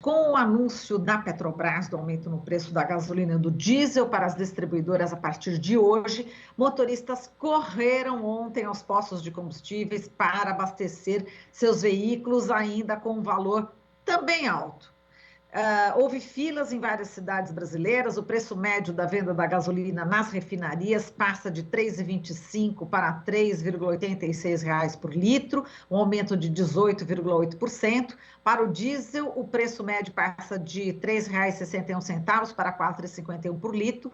Com o anúncio da Petrobras do aumento no preço da gasolina e do diesel para as distribuidoras a partir de hoje, motoristas correram ontem aos postos de combustíveis para abastecer seus veículos, ainda com um valor também alto. Houve filas em várias cidades brasileiras. O preço médio da venda da gasolina nas refinarias passa de R$ 3,25 para R$ 3,86 por litro, um aumento de 18,8%. Para o diesel, o preço médio passa de R$ 3,61 para R$ 4,51 por litro,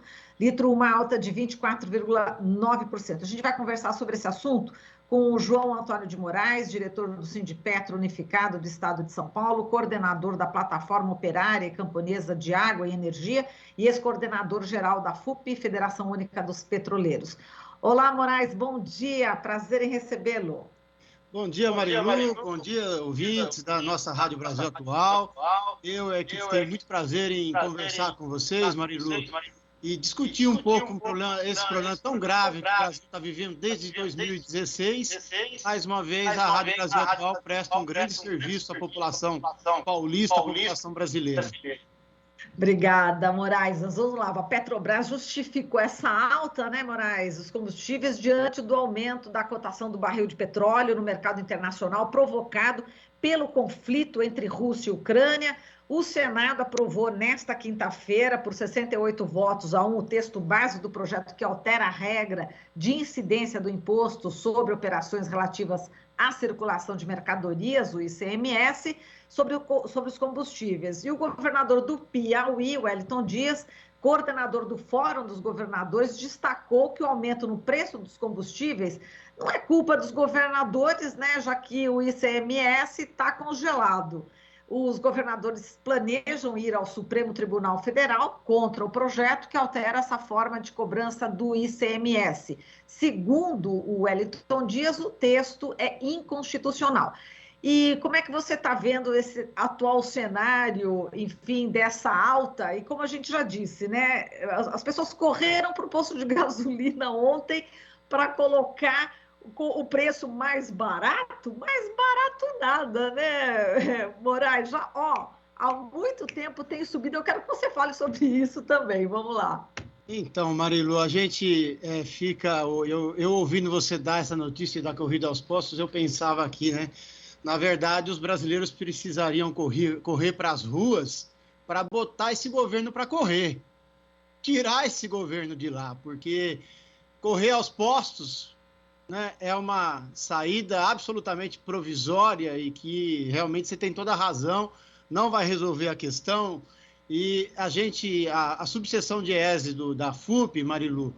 uma alta de 24,9%. A gente vai conversar sobre esse assunto com o João Antônio de Moraes, diretor do Sindipetro Unificado do Estado de São Paulo, coordenador da Plataforma Operária e Camponesa de Água e Energia e ex-coordenador geral da FUP, Federação Única dos Petroleiros. Olá, Moraes, bom dia, prazer em recebê-lo. Bom dia, Marilu, bom dia, ouvintes da nossa Rádio Brasil Atual. Eu tenho muito prazer em conversar com vocês, Marilu, e discutir um pouco esse problema tão grave que o Brasil está vivendo desde 2016. Mais uma vez, a Rádio Brasil Atual presta um grande serviço à população paulista, à população brasileira. Obrigada, Moraes. Vamos lá, a Petrobras justificou essa alta, né, Moraes, dos combustíveis diante do aumento da cotação do barril de petróleo no mercado internacional provocado pelo conflito entre Rússia e Ucrânia. O Senado aprovou nesta quinta-feira, por 68 votos a 1, o texto base do projeto que altera a regra de incidência do imposto sobre operações relativas à circulação de mercadorias, o ICMS, sobre os combustíveis. E o governador do Piauí, Wellington Dias, coordenador do Fórum dos Governadores, destacou que o aumento no preço dos combustíveis não é culpa dos governadores, né, já que o ICMS está congelado. Os governadores planejam ir ao Supremo Tribunal Federal contra o projeto que altera essa forma de cobrança do ICMS. Segundo o Wellington Dias, o texto é inconstitucional. E como é que você está vendo esse atual cenário, enfim, dessa alta? E como a gente já disse, né, as pessoas correram para o posto de gasolina ontem para colocar o preço mais barato nada, né, Moraes? Já, há muito tempo tem subido. Eu quero que você fale sobre isso também. Vamos lá. Então, Marilu, a gente eu ouvindo você dar essa notícia da corrida aos postos, eu pensava aqui, né? Na verdade, os brasileiros precisariam correr para as ruas para botar esse governo para correr. Tirar esse governo de lá, porque correr aos postos, né, é uma saída absolutamente provisória e que realmente você tem toda a razão, não vai resolver a questão. E a subseção de ESE da FUP, Marilu,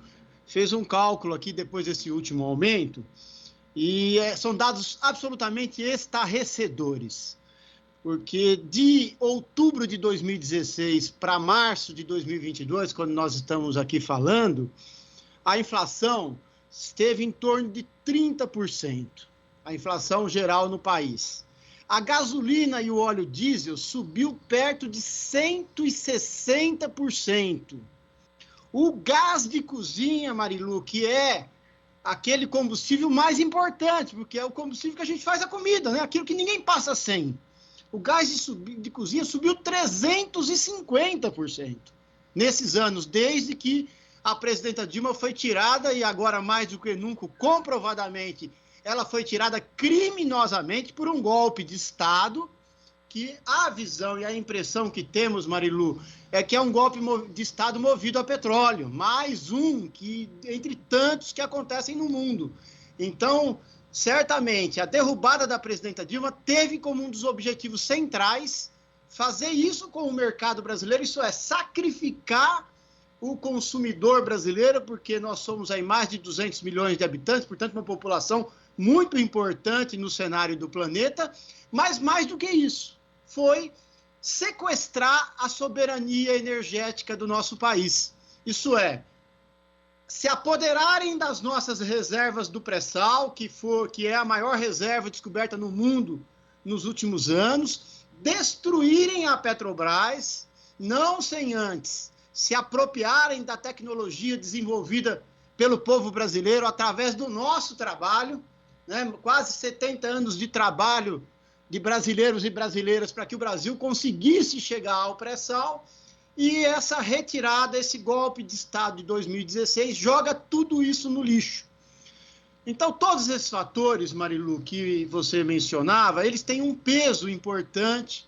fez um cálculo aqui depois desse último aumento e são dados absolutamente estarrecedores, porque de outubro de 2016 para março de 2022, quando nós estamos aqui falando, a inflação esteve em torno de 30%, a inflação geral no país. A gasolina e o óleo diesel subiu perto de 160%. O gás de cozinha, Marilu, que é aquele combustível mais importante, porque é o combustível que a gente faz a comida, né? Aquilo que ninguém passa sem. O gás de cozinha subiu 350% nesses anos, desde que a presidenta Dilma foi tirada, e agora mais do que nunca, comprovadamente, ela foi tirada criminosamente por um golpe de Estado, que a visão e a impressão que temos, Marilu, é que é um golpe de Estado movido a petróleo, mais um entre tantos que acontecem no mundo. Então, certamente, a derrubada da presidenta Dilma teve como um dos objetivos centrais fazer isso com o mercado brasileiro, isso é, sacrificar o consumidor brasileiro, porque nós somos aí mais de 200 milhões de habitantes, portanto, uma população muito importante no cenário do planeta, mas mais do que isso, foi sequestrar a soberania energética do nosso país. Isso é, se apoderarem das nossas reservas do pré-sal, que é a maior reserva descoberta no mundo nos últimos anos, destruírem a Petrobras, não sem antes se apropriarem da tecnologia desenvolvida pelo povo brasileiro através do nosso trabalho, né? Quase 70 anos de trabalho de brasileiros e brasileiras para que o Brasil conseguisse chegar ao pré-sal, e essa retirada, esse golpe de Estado de 2016, joga tudo isso no lixo. Então, todos esses fatores, Marilu, que você mencionava, eles têm um peso importante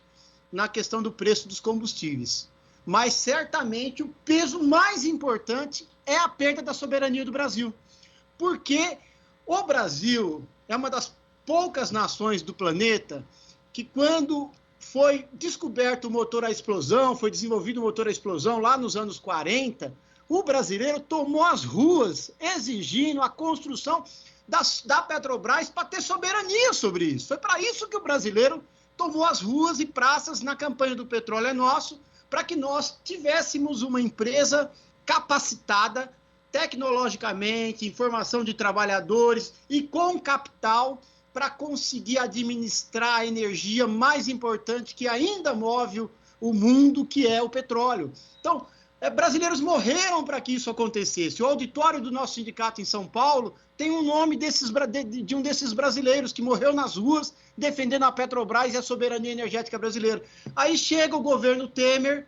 na questão do preço dos combustíveis. Mas, certamente, o peso mais importante é a perda da soberania do Brasil. Porque o Brasil é uma das poucas nações do planeta que, quando foi descoberto o motor à explosão, foi desenvolvido o motor à explosão lá nos anos 40, o brasileiro tomou as ruas exigindo a construção da Petrobras para ter soberania sobre isso. Foi para isso que o brasileiro tomou as ruas e praças na campanha do Petróleo é Nosso, para que nós tivéssemos uma empresa capacitada tecnologicamente, em formação de trabalhadores e com capital para conseguir administrar a energia mais importante que ainda move o mundo, que é o petróleo. Então, brasileiros morreram para que isso acontecesse. O auditório do nosso sindicato em São Paulo tem o nome de um desses brasileiros que morreu nas ruas defendendo a Petrobras e a soberania energética brasileira. Aí chega o governo Temer,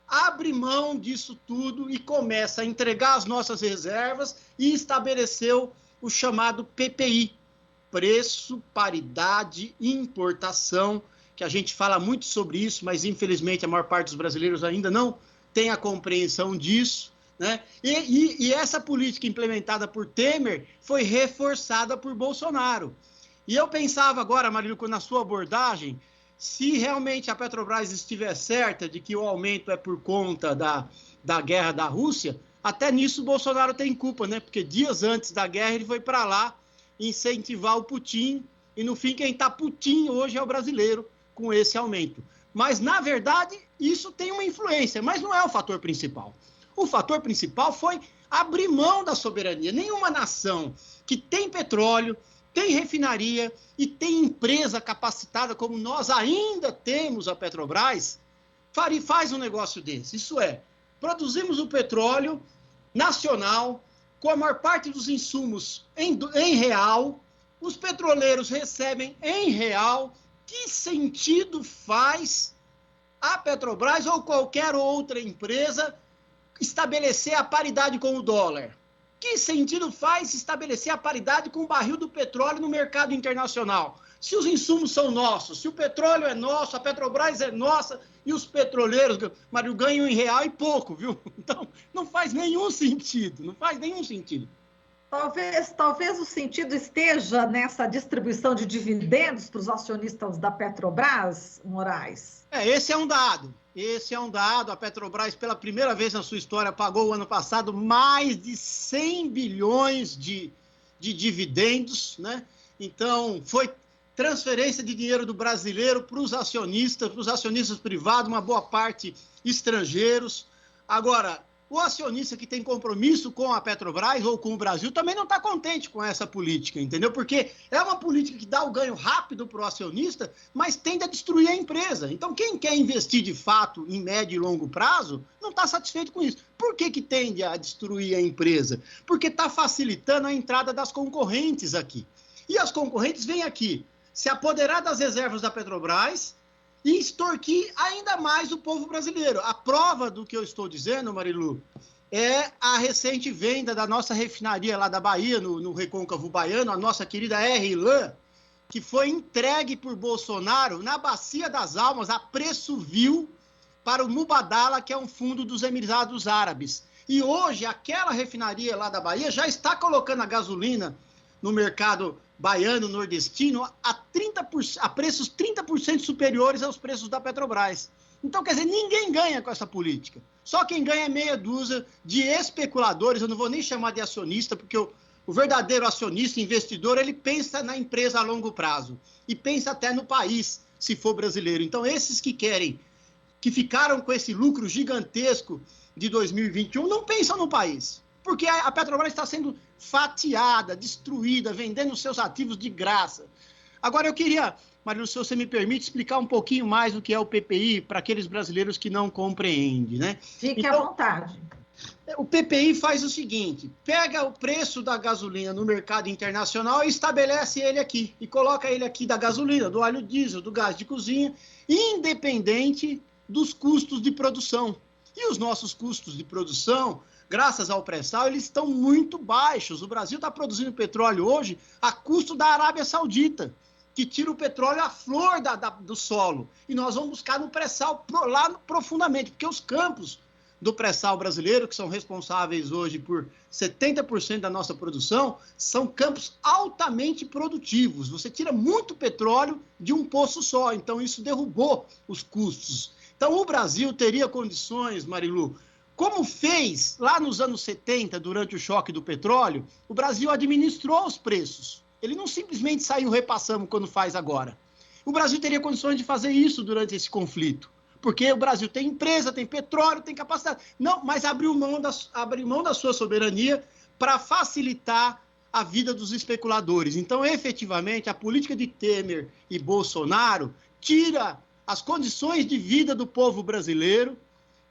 abre mão disso tudo e começa a entregar as nossas reservas e estabeleceu o chamado PPI, preço, paridade, importação, que a gente fala muito sobre isso, mas infelizmente a maior parte dos brasileiros ainda não tem a compreensão disso, né? E essa política implementada por Temer foi reforçada por Bolsonaro. E eu pensava agora, Marilu, na sua abordagem, se realmente a Petrobras estiver certa de que o aumento é por conta da guerra da Rússia, até nisso o Bolsonaro tem culpa, né? Porque dias antes da guerra ele foi para lá incentivar o Putin, e no fim quem está Putin hoje é o brasileiro com esse aumento. Mas, na verdade, isso tem uma influência, mas não é o fator principal. O fator principal foi abrir mão da soberania. Nenhuma nação que tem petróleo, tem refinaria e tem empresa capacitada, como nós ainda temos a Petrobras, faz um negócio desse. Isso é, produzimos o petróleo nacional, com a maior parte dos insumos em real, os petroleiros recebem em real. Que sentido faz a Petrobras ou qualquer outra empresa estabelecer a paridade com o dólar? Que sentido faz estabelecer a paridade com o barril do petróleo no mercado internacional? Se os insumos são nossos, se o petróleo é nosso, a Petrobras é nossa e os petroleiros, Mário, ganham em real e pouco, viu? Então, não faz nenhum sentido, não faz nenhum sentido. Talvez o sentido esteja nessa distribuição de dividendos para os acionistas da Petrobras, Moraes? Esse é um dado. Esse é um dado. A Petrobras, pela primeira vez na sua história, pagou o ano passado mais de 100 bilhões de dividendos, né? Então, foi transferência de dinheiro do brasileiro para os acionistas privados, uma boa parte estrangeiros. Agora, o acionista que tem compromisso com a Petrobras ou com o Brasil também não está contente com essa política, entendeu? Porque é uma política que dá o ganho rápido para o acionista, mas tende a destruir a empresa. Então, quem quer investir de fato em médio e longo prazo não está satisfeito com isso. Por que tende a destruir a empresa? Porque está facilitando a entrada das concorrentes aqui. E as concorrentes vêm aqui se apoderar das reservas da Petrobras e extorquir ainda mais o povo brasileiro. A prova do que eu estou dizendo, Marilu, é a recente venda da nossa refinaria lá da Bahia, no Recôncavo Baiano, a nossa querida RLAN, que foi entregue por Bolsonaro na Bacia das Almas a preço vil para o Mubadala, que é um fundo dos Emirados Árabes. E hoje, aquela refinaria lá da Bahia já está colocando a gasolina no mercado baiano, nordestino, a preços 30% superiores aos preços da Petrobras. Então, quer dizer, ninguém ganha com essa política. Só quem ganha é meia dúzia de especuladores, eu não vou nem chamar de acionista, porque o verdadeiro acionista, investidor, ele pensa na empresa a longo prazo e pensa até no país, se for brasileiro. Então, esses que ficaram com esse lucro gigantesco de 2021, não pensam no país. Porque a Petrobras está sendo fatiada, destruída, vendendo seus ativos de graça. Agora, eu queria, Marilu, se você me permite, explicar um pouquinho mais o que é o PPI para aqueles brasileiros que não compreendem, né? Fique à vontade. O PPI faz o seguinte, pega o preço da gasolina no mercado internacional e estabelece ele aqui, e coloca ele aqui da gasolina, do óleo diesel, do gás de cozinha, independente dos custos de produção. E os nossos custos de produção, graças ao pré-sal, eles estão muito baixos. O Brasil está produzindo petróleo hoje a custo da Arábia Saudita, que tira o petróleo à flor do solo. E nós vamos buscar no pré-sal lá profundamente, porque os campos do pré-sal brasileiro, que são responsáveis hoje por 70% da nossa produção, são campos altamente produtivos. Você tira muito petróleo de um poço só, então isso derrubou os custos. Então o Brasil teria condições, Marilu, como fez lá nos anos 70, durante o choque do petróleo, o Brasil administrou os preços. Ele não simplesmente saiu repassando quando faz agora. O Brasil teria condições de fazer isso durante esse conflito. Porque o Brasil tem empresa, tem petróleo, tem capacidade. Não, mas abriu mão da sua soberania para facilitar a vida dos especuladores. Então, efetivamente, a política de Temer e Bolsonaro tira as condições de vida do povo brasileiro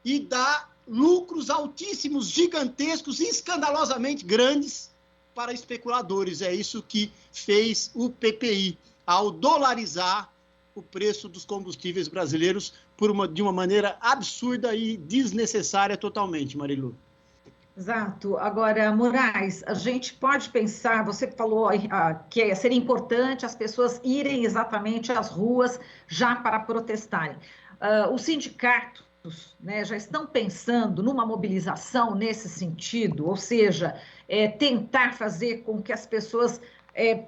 e dá lucros altíssimos, gigantescos, escandalosamente grandes para especuladores. É isso que fez o PPI, ao dolarizar o preço dos combustíveis brasileiros de uma maneira absurda e desnecessária totalmente, Marilu. Exato. Agora, Moraes, a gente pode pensar, você falou que seria importante as pessoas irem exatamente às ruas já para protestarem. Os sindicatos, né, já estão pensando numa mobilização nesse sentido, ou seja, tentar fazer com que as pessoas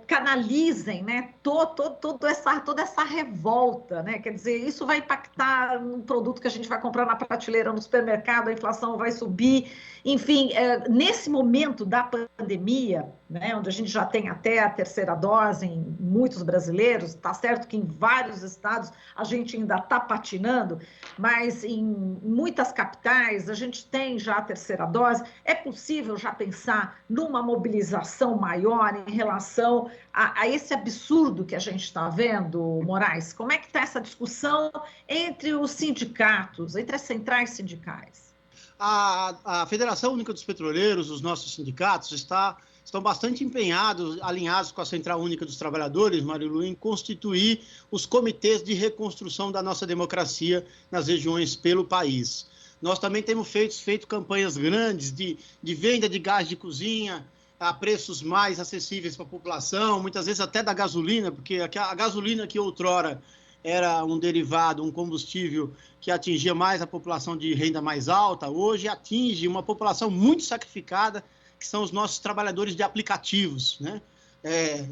canalizem, né, toda essa revolta, né? Quer dizer, isso vai impactar no produto que a gente vai comprar na prateleira no supermercado, a inflação vai subir, enfim, nesse momento da pandemia, né, onde a gente já tem até a terceira dose em muitos brasileiros, está certo que em vários estados a gente ainda está patinando, mas em muitas capitais a gente tem já a terceira dose. É possível já pensar numa mobilização maior em relação a esse absurdo que a gente está vendo, Moraes? Como é que está essa discussão entre os sindicatos, entre as centrais sindicais? A Federação Única dos Petroleiros, os nossos sindicatos, estão bastante empenhados, alinhados com a Central Única dos Trabalhadores, Marilu, em constituir os comitês de reconstrução da nossa democracia nas regiões pelo país. Nós também temos feito campanhas grandes de venda de gás de cozinha a preços mais acessíveis para a população, muitas vezes até da gasolina, porque a gasolina que outrora era um derivado, um combustível que atingia mais a população de renda mais alta, hoje atinge uma população muito sacrificada, que são os nossos trabalhadores de aplicativos, né?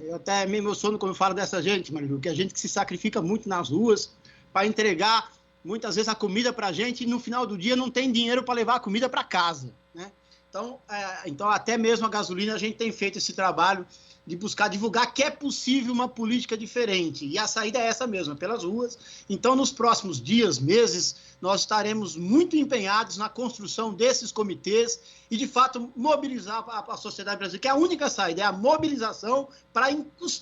Eu até me emociono quando eu falo dessa gente, Marilu, que é gente que se sacrifica muito nas ruas para entregar, muitas vezes, a comida para a gente e no final do dia não tem dinheiro para levar a comida para casa, né? Então, até mesmo a gasolina, a gente tem feito esse trabalho de buscar divulgar que é possível uma política diferente. E a saída é essa mesma, pelas ruas. Então, nos próximos dias, meses, nós estaremos muito empenhados na construção desses comitês e, de fato, mobilizar a sociedade brasileira, que é a única saída, é a mobilização para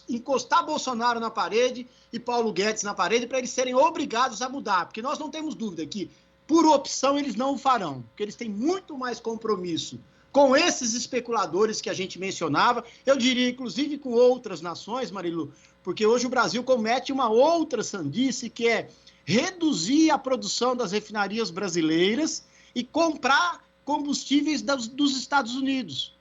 encostar Bolsonaro na parede e Paulo Guedes na parede, para eles serem obrigados a mudar. Porque nós não temos dúvida que, por opção, eles não o farão, porque eles têm muito mais compromisso com esses especuladores que a gente mencionava, eu diria, inclusive, com outras nações, Marilu, porque hoje o Brasil comete uma outra sandice, que é reduzir a produção das refinarias brasileiras e comprar combustíveis dos Estados Unidos.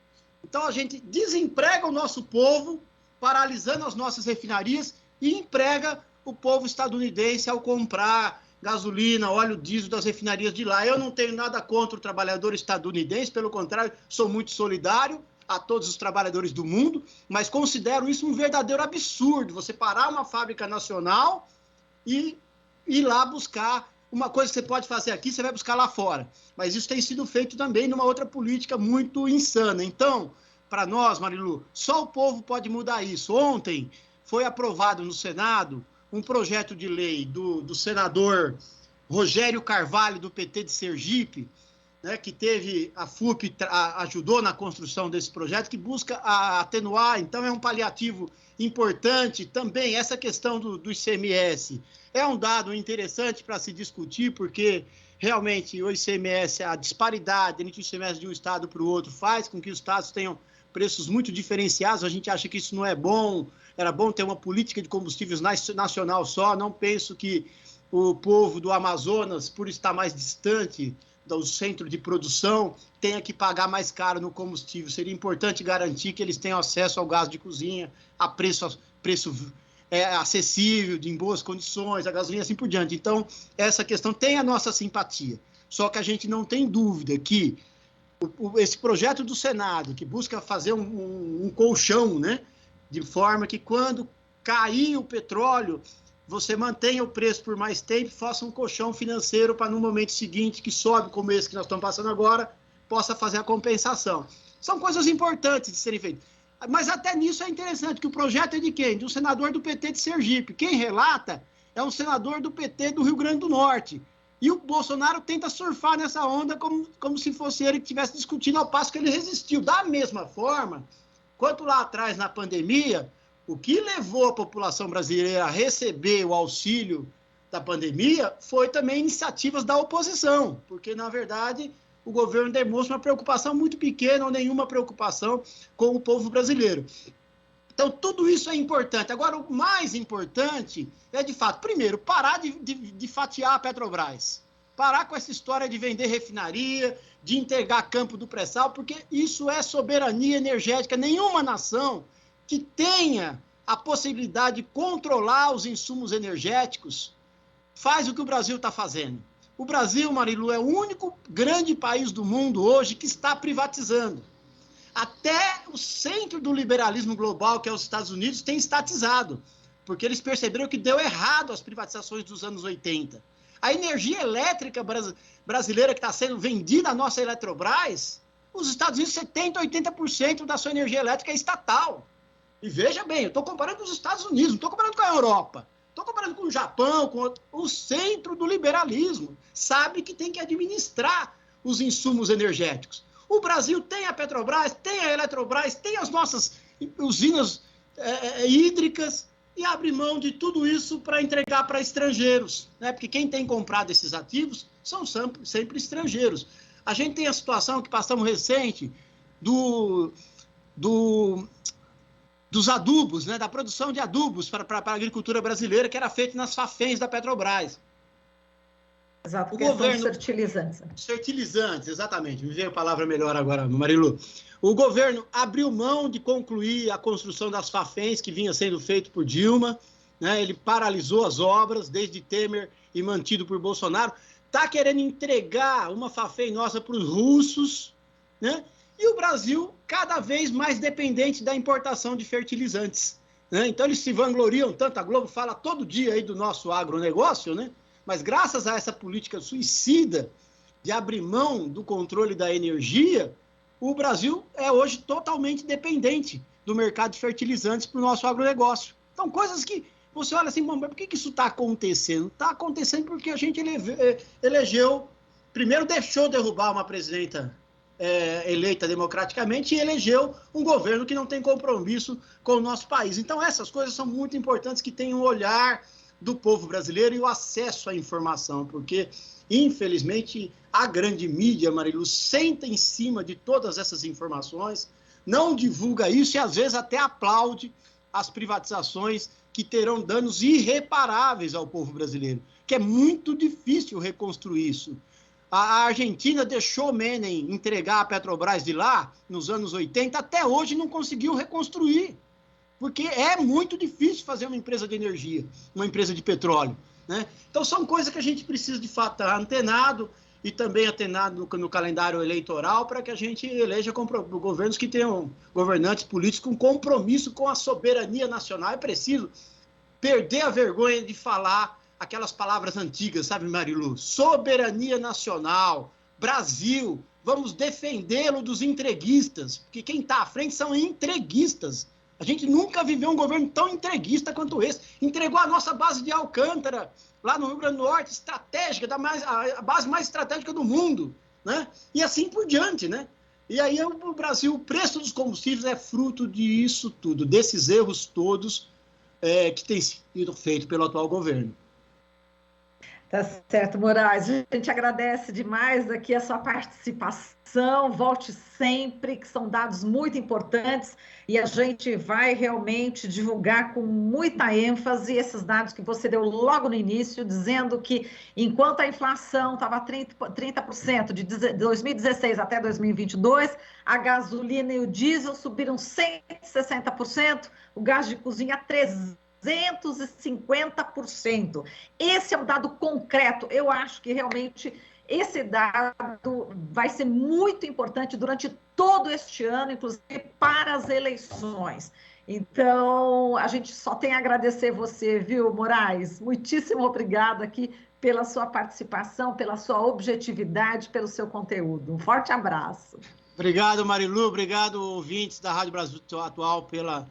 Então, a gente desemprega o nosso povo, paralisando as nossas refinarias, e emprega o povo estadunidense ao comprar gasolina, óleo diesel das refinarias de lá. Eu não tenho nada contra o trabalhador estadunidense, pelo contrário, sou muito solidário a todos os trabalhadores do mundo, mas considero isso um verdadeiro absurdo, você parar uma fábrica nacional e ir lá buscar uma coisa que você pode fazer aqui, você vai buscar lá fora. Mas isso tem sido feito também numa outra política muito insana. Então, para nós, Marilu, só o povo pode mudar isso. Ontem foi aprovado no Senado um projeto de lei do senador Rogério Carvalho, do PT de Sergipe, né, que teve, a FUP ajudou na construção desse projeto, que busca atenuar, então é um paliativo importante também. Essa questão do ICMS é um dado interessante para se discutir, porque realmente o ICMS, a disparidade entre o ICMS de um estado para o outro faz com que os estados tenham preços muito diferenciados. A gente acha que isso não é bom, era bom ter uma política de combustíveis nacional só. Não penso que o povo do Amazonas, por estar mais distante do centro de produção, tenha que pagar mais caro no combustível. Seria importante garantir que eles tenham acesso ao gás de cozinha a preço acessível, em boas condições, a gasolina, assim por diante. Então, essa questão tem a nossa simpatia. Só que a gente não tem dúvida que esse projeto do Senado, que busca fazer um colchão, né, de forma que quando cair o petróleo, você mantenha o preço por mais tempo, faça um colchão financeiro para no momento seguinte, que sobe como esse que nós estamos passando agora, possa fazer a compensação. São coisas importantes de serem feitas. Mas até nisso é interessante, que o projeto é de quem? De um senador do PT de Sergipe. Quem relata é um senador do PT do Rio Grande do Norte. E o Bolsonaro tenta surfar nessa onda como se fosse ele que estivesse discutindo, ao passo que ele resistiu. Da mesma forma, quanto lá atrás, na pandemia, o que levou a população brasileira a receber o auxílio da pandemia foi também iniciativas da oposição, porque, na verdade, o governo demonstra uma preocupação muito pequena ou nenhuma preocupação com o povo brasileiro. Então, tudo isso é importante. Agora, o mais importante é, de fato, primeiro, parar de fatiar a Petrobras. Parar com essa história de vender refinaria, de entregar campo do pré-sal, porque isso é soberania energética. Nenhuma nação que tenha a possibilidade de controlar os insumos energéticos faz o que o Brasil está fazendo. O Brasil, Marilu, é o único grande país do mundo hoje que está privatizando. Até o centro do liberalismo global, que é os Estados Unidos, tem estatizado, porque eles perceberam que deu errado as privatizações dos anos 80. A energia elétrica brasileira que está sendo vendida à nossa Eletrobras, os Estados Unidos, 70%, 80% da sua energia elétrica é estatal. E veja bem, eu estou comparando com os Estados Unidos, não estou comparando com a Europa. Estou comparando com o Japão, com o centro do liberalismo. Sabe que tem que administrar os insumos energéticos. O Brasil tem a Petrobras, tem a Eletrobras, tem as nossas usinas hídricas e abre mão de tudo isso para entregar para estrangeiros, né? Porque quem tem comprado esses ativos são sempre estrangeiros. A gente tem a situação que passamos recente dos adubos, né, da produção de adubos para a agricultura brasileira, que era feita nas Faféns da Petrobras. Exato, questão de fertilizantes. Fertilizantes, exatamente. Me veio a palavra melhor agora, Marilu. O governo abriu mão de concluir a construção das Faféns, que vinha sendo feito por Dilma, né? Ele paralisou as obras, desde Temer e mantido por Bolsonaro. Está querendo entregar uma Fafém nossa para os russos, né? E o Brasil cada vez mais dependente da importação de fertilizantes, né? Então eles se vangloriam tanto, a Globo fala todo dia aí do nosso agronegócio, né? Mas graças a essa política suicida de abrir mão do controle da energia, o Brasil é hoje totalmente dependente do mercado de fertilizantes para o nosso agronegócio. Então, coisas que você olha assim, por que isso está acontecendo? Está acontecendo porque a gente elegeu, primeiro deixou derrubar uma presidenta eleita democraticamente e elegeu um governo que não tem compromisso com o nosso país. Então, essas coisas são muito importantes, que tenham um olhar do povo brasileiro e o acesso à informação, porque, infelizmente, a grande mídia, Marilu, senta em cima de todas essas informações, não divulga isso e, às vezes, até aplaude as privatizações que terão danos irreparáveis ao povo brasileiro, que é muito difícil reconstruir isso. A Argentina deixou Menem entregar a Petrobras de lá, nos anos 80, até hoje não conseguiu reconstruir, porque é muito difícil fazer uma empresa de energia, uma empresa de petróleo, né? Então, são coisas que a gente precisa, de fato, estar antenado e também antenado no calendário eleitoral para que a gente eleja governos que tenham governantes políticos com compromisso com a soberania nacional. É preciso perder a vergonha de falar aquelas palavras antigas, sabe, Marilu? Soberania nacional, Brasil, vamos defendê-lo dos entreguistas, porque quem está à frente são entreguistas. A gente nunca viveu um governo tão entreguista quanto esse. Entregou a nossa base de Alcântara, lá no Rio Grande do Norte, estratégica, a base mais estratégica do mundo. né? E assim por diante, né? E aí o Brasil, o preço dos combustíveis é fruto disso tudo, desses erros todos que têm sido feitos pelo atual governo. Tá certo, Moraes. A gente agradece demais aqui a sua participação. Volte sempre, que são dados muito importantes e a gente vai realmente divulgar com muita ênfase esses dados que você deu logo no início, dizendo que enquanto a inflação estava 30% de 2016 até 2022, a gasolina e o diesel subiram 160%, o gás de cozinha 350%. Esse é um dado concreto. Eu acho que realmente esse dado vai ser muito importante durante todo este ano, inclusive para as eleições. Então, a gente só tem a agradecer você, viu, Moraes? Muitíssimo obrigada aqui pela sua participação, pela sua objetividade, pelo seu conteúdo. Um forte abraço. Obrigado, Marilu. Obrigado, ouvintes da Rádio Brasil Atual, pela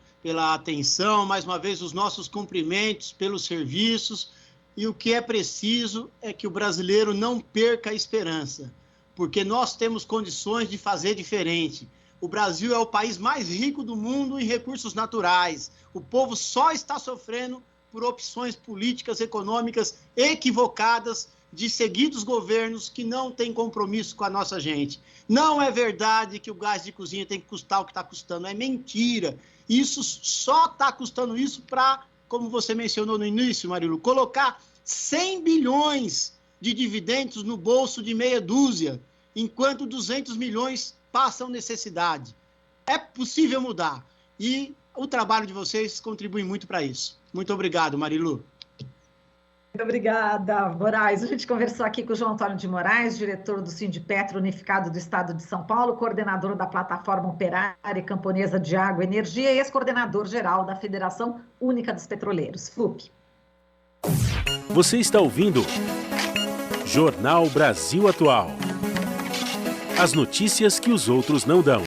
atenção. Mais uma vez, os nossos cumprimentos pelos serviços. E o que é preciso é que o brasileiro não perca a esperança, porque nós temos condições de fazer diferente. O Brasil é o país mais rico do mundo em recursos naturais. O povo só está sofrendo por opções políticas, econômicas equivocadas de seguidos governos que não têm compromisso com a nossa gente. Não é verdade que o gás de cozinha tem que custar o que está custando, é mentira. Isso só está custando isso para, como você mencionou no início, Marilu, colocar 100 bilhões de dividendos no bolso de meia dúzia, enquanto 200 milhões passam necessidade. É possível mudar e o trabalho de vocês contribui muito para isso. Muito obrigado, Marilu. Muito obrigada, Moraes. A gente conversou aqui com o João Antônio de Moraes, diretor do Sindipetro Unificado do Estado de São Paulo, coordenador da Plataforma Operária Camponesa de Água e Energia e ex-coordenador geral da Federação Única dos Petroleiros, FUP. Você está ouvindo Jornal Brasil Atual. As notícias que os outros não dão.